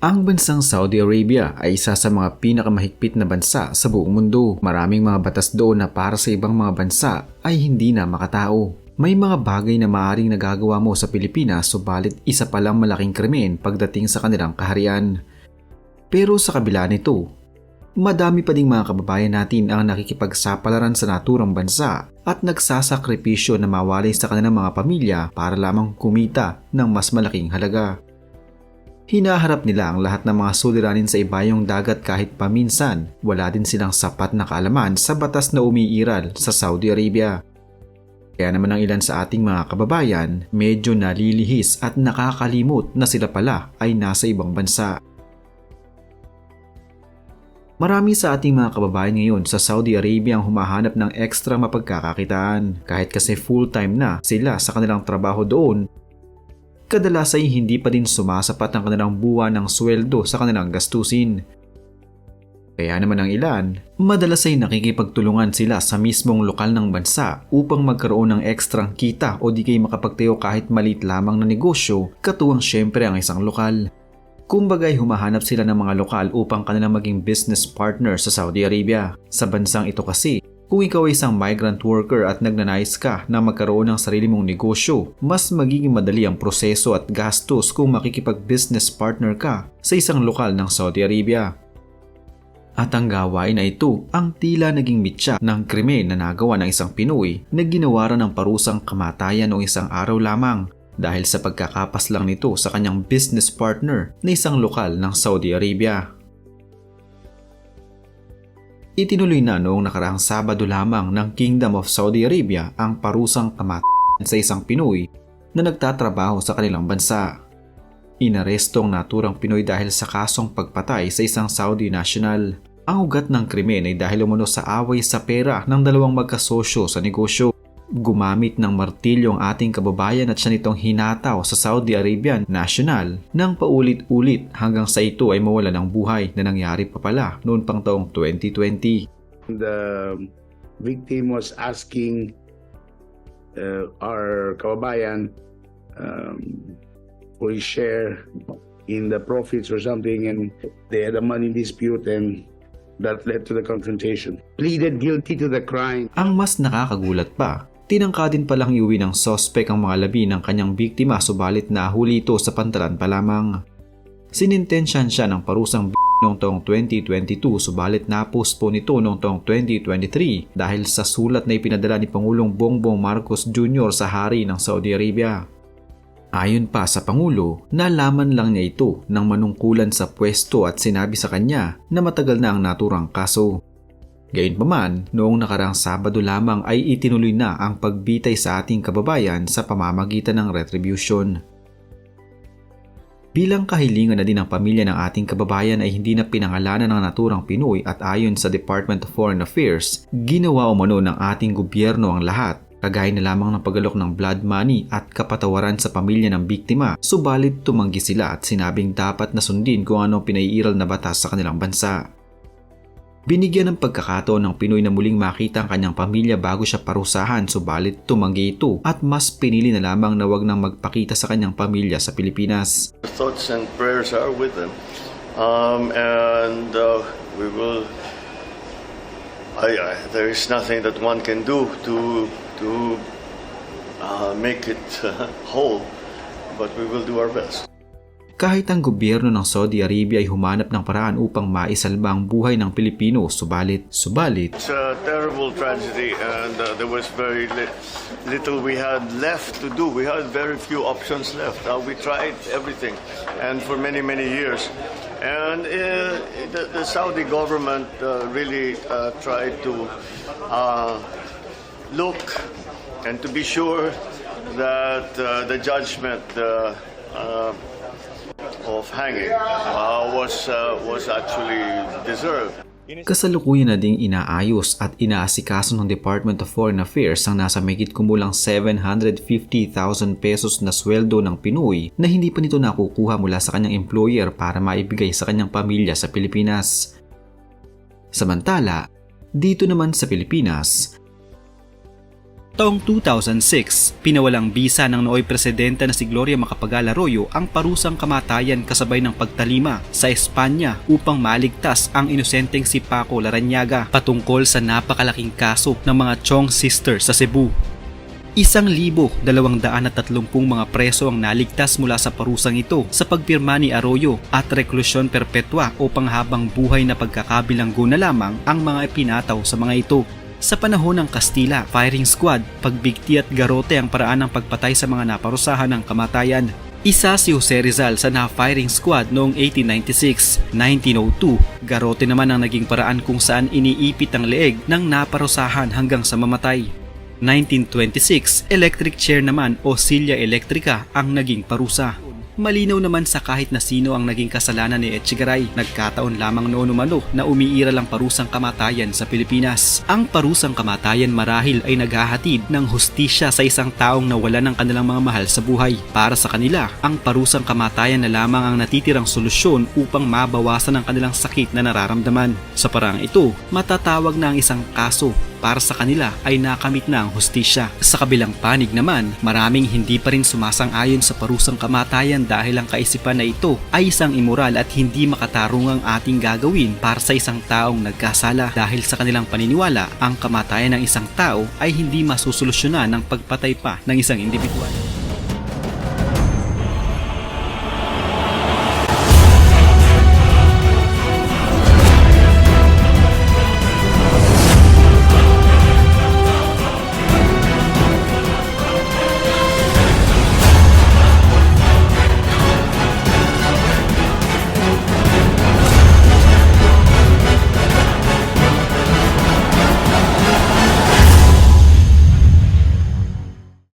Ang bansang Saudi Arabia ay isa sa mga pinakamahigpit na bansa sa buong mundo. Maraming mga batas doon na para sa ibang mga bansa ay hindi na makatao. May mga bagay na maaaring nagagawa mo sa Pilipinas subalit isa palang malaking krimen pagdating sa kanilang kaharian. Pero sa kabila nito, madami pa ding mga kababayan natin ang nakikipagsapalaran sa naturang bansa at nagsasakripisyo na mawalay sa kanilang mga pamilya para lamang kumita ng mas malaking halaga. Hinaharap nila ang lahat ng mga suliranin sa ibayong dagat kahit paminsan wala din silang sapat na kaalaman sa batas na umiiral sa Saudi Arabia. Kaya naman ang ilan sa ating mga kababayan medyo nalilihis at nakakalimot na sila pala ay nasa ibang bansa. Marami sa ating mga kababayan ngayon sa Saudi Arabia ang humahanap ng ekstra mapagkakakitaan kahit kasi full-time na sila sa kanilang trabaho doon. Kadalas ay hindi pa din sumasapat ang kanilang buwan ng sweldo sa kanilang gastusin. Kaya naman ang ilan, madalas ay nakikipagtulungan sila sa mismong lokal ng bansa upang magkaroon ng ekstrang kita o di kayo makapagtayo kahit maliit lamang na negosyo, katuwang syempre ang isang lokal. Kumbaga'y humahanap sila ng mga lokal upang kanilang maging business partner sa Saudi Arabia. Sa bansang ito kasi, kung ikaw ay isang migrant worker at nagnanais ka na magkaroon ng sarili mong negosyo, mas magiging madali ang proseso at gastos kung makikipag-business partner ka sa isang lokal ng Saudi Arabia. At ang gawain na ito ang tila naging mitya ng krimen na nagawa ng isang Pinoy na ginawaran ng parusang kamatayan o isang araw lamang dahil sa pagkakapas lang nito sa kanyang business partner na isang lokal ng Saudi Arabia. Itinuloy na noong nakaraang Sabado lamang ng Kingdom of Saudi Arabia ang parusang kamatayan sa isang Pinoy na nagtatrabaho sa kanilang bansa. Inaresto ang naturang Pinoy dahil sa kasong pagpatay sa isang Saudi national. Ang ugat ng krimen ay dahil umano sa away sa pera ng dalawang magkasosyo sa negosyo. Gumamit ng martilyo ang ating kababayan at siya nitong hinataw sa Saudi Arabian national nang paulit-ulit hanggang sa ito ay mawala ng buhay na nangyari pa pala noon pang taong 2020. The victim was asking our kababayan for his share in the profits or something, and they had a money dispute and that led to the confrontation. Pleaded guilty to the crime. Ang mas nakakagulat pa, tinangka din palang iuwi ng sospek ang mga labi ng kanyang biktima subalit nahuli ito sa pantalan pa lamang. Sinintensyahan siya ng parusang noong taong 2022 subalit na-postpone ito noong taong 2023 dahil sa sulat na ipinadala ni Pangulong Bongbong Marcos Jr. sa hari ng Saudi Arabia. Ayon pa sa Pangulo, nalaman lang niya ito nang manungkulan sa pwesto at sinabi sa kanya na matagal na ang naturang kaso. Gayunpaman, noong nakaraang Sabado lamang ay itinuloy na ang pagbitay sa ating kababayan sa pamamagitan ng retribution. Bilang kahilingan na din ng pamilya ng ating kababayan ay hindi na pinangalanan ng naturang Pinoy at ayon sa Department of Foreign Affairs, ginawa umano ng ating gobyerno ang lahat, kagaya na lamang ng pag-alok ng blood money at kapatawaran sa pamilya ng biktima, subalit tumanggi sila at sinabing dapat na sundin kung ano pinaiiral na batas sa kanilang bansa. Binigyan ng pagkakataon ng Pinoy na muling makita ang kanyang pamilya bago siya parusahan subalit tumanggi ito at mas pinili na lamang na wag nang magpakita sa kanyang pamilya sa Pilipinas. Thoughts and prayers are with them, we will. There is nothing that one can do to make it whole, but we will do our best. Kahit ang gobyerno ng Saudi Arabia ay humanap ng paraan upang maisalba ang buhay ng Pilipino, subalit. It's a terrible tragedy and there was very little we had left to do. We had very few options left. We tried everything and for many years. And the Saudi government really tried to look and to be sure that the judgment of hanging was actually deserved. Kasalukuyan na ding inaayos at inaasikaso ng Department of Foreign Affairs ang nasa mahigit kumulang 750,000 pesos na sweldo ng Pinoy na hindi pa nito nakukuha mula sa kanyang employer para maibigay sa kanyang pamilya sa Pilipinas. Samantala, dito naman sa Pilipinas, Taong 2006, pinawalang bisa ng nooy presidente na si Gloria Macapagal Arroyo ang parusang kamatayan kasabay ng pagtalima sa Espanya upang maligtas ang inosenteng si Paco Larrañaga patungkol sa napakalaking kaso ng mga Chong sisters sa Cebu. 1,230 mga preso ang naligtas mula sa parusang ito sa pagpirma ni Arroyo at reklusyon perpetwa o panghabang buhay na pagkakabilanggo na lamang ang mga ipinataw sa mga ito. Sa panahon ng Kastila, firing squad, pagbigti at garote ang paraan ng pagpatay sa mga naparusahan ng kamatayan. Isa si Jose Rizal sa na-firing squad noong 1896. 1902, garote naman ang naging paraan kung saan iniipit ang leeg ng naparusahan hanggang sa mamatay. 1926, electric chair naman o silya elektrika ang naging parusa. Malinaw naman sa kahit na sino ang naging kasalanan ni Etchegaray. Nagkataon lamang noon umano na umiiral ang parusang kamatayan sa Pilipinas. Ang parusang kamatayan marahil ay naghahatid ng hustisya sa isang taong nawala ng kanilang mga mahal sa buhay. Para sa kanila, ang parusang kamatayan na lamang ang natitirang solusyon upang mabawasan ang kanilang sakit na nararamdaman. Sa paraang ito, matatawag na ang isang kaso para sa kanila ay nakamit na ang hustisya. Sa kabilang panig naman, maraming hindi pa rin sumasang-ayon sa parusang kamatayan dahil ang kaisipan na ito ay isang immoral at hindi makatarungang ating gagawin para sa isang taong nagkasala dahil sa kanilang paniniwala, ang kamatayan ng isang tao ay hindi masusolusyonan ng pagpatay pa ng isang individual.